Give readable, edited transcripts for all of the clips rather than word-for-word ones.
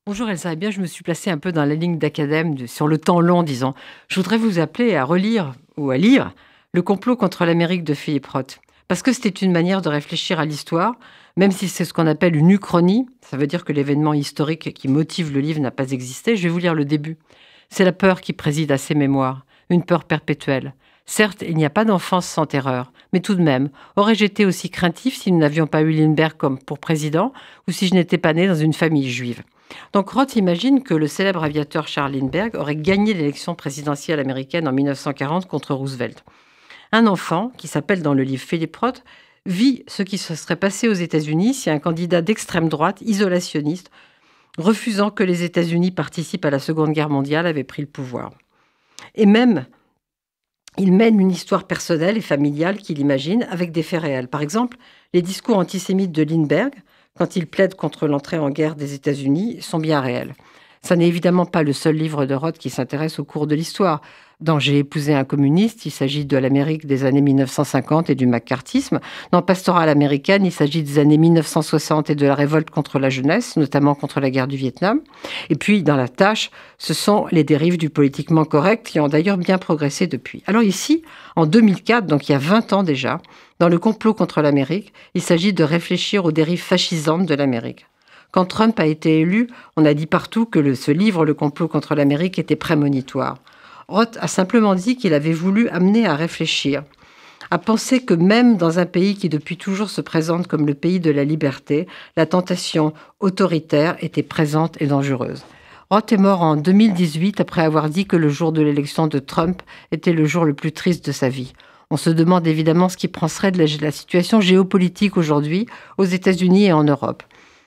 Bonjour Elsa, eh bien je me suis placée un peu dans la ligne d'Acadème sur le temps long, disons. Je voudrais vous appeler à relire ou à lire Le complot contre l'Amérique de Philippe Roth. Parce que c'était une manière de réfléchir à l'histoire, même si c'est ce qu'on appelle une uchronie, ça veut dire que l'événement historique qui motive le livre n'a pas existé. Je vais vous lire le début. C'est la peur qui préside à ses mémoires, une peur perpétuelle. Certes, il n'y a pas d'enfance sans terreur, mais tout de même, aurais-je été aussi craintif si nous n'avions pas eu Lindbergh comme pour président ou si je n'étais pas né dans une famille juive? Donc Roth imagine que le célèbre aviateur Charles Lindbergh aurait gagné l'élection présidentielle américaine en 1940 contre Roosevelt. Un enfant, qui s'appelle dans le livre Philippe Roth, vit ce qui se serait passé aux États-Unis si un candidat d'extrême droite, isolationniste, refusant que les États-Unis participent à la Seconde Guerre mondiale, avait pris le pouvoir. Et même, il mène une histoire personnelle et familiale qu'il imagine avec des faits réels. Par exemple, les discours antisémites de Lindbergh, quand il plaide contre l'entrée en guerre des États-Unis, sont bien réels. Ça n'est évidemment pas le seul livre de Roth qui s'intéresse au cours de l'histoire. Dans J'ai épousé un communiste, il s'agit de l'Amérique des années 1950 et du macartisme. Dans Pastorale américaine, il s'agit des années 1960 et de la révolte contre la jeunesse, notamment contre la guerre du Vietnam. Et puis, dans La Tâche, ce sont les dérives du politiquement correct qui ont d'ailleurs bien progressé depuis. Alors ici, en 2004, donc il y a 20 ans déjà, dans Le complot contre l'Amérique, il s'agit de réfléchir aux dérives fascisantes de l'Amérique. Quand Trump a été élu, on a dit partout que ce livre, Le complot contre l'Amérique, était prémonitoire. Roth a simplement dit qu'il avait voulu amener à réfléchir, à penser que même dans un pays qui depuis toujours se présente comme le pays de la liberté, la tentation autoritaire était présente et dangereuse. Roth est mort en 2018 après avoir dit que le jour de l'élection de Trump était le jour le plus triste de sa vie. On se demande évidemment ce qui penserait de la situation géopolitique aujourd'hui aux États-Unis et en Europe.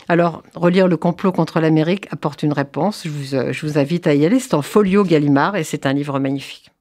Alors, relire Le complot contre l'Amérique apporte une réponse. Je vous invite à y aller. C'est en folio Gallimard et c'est un livre magnifique.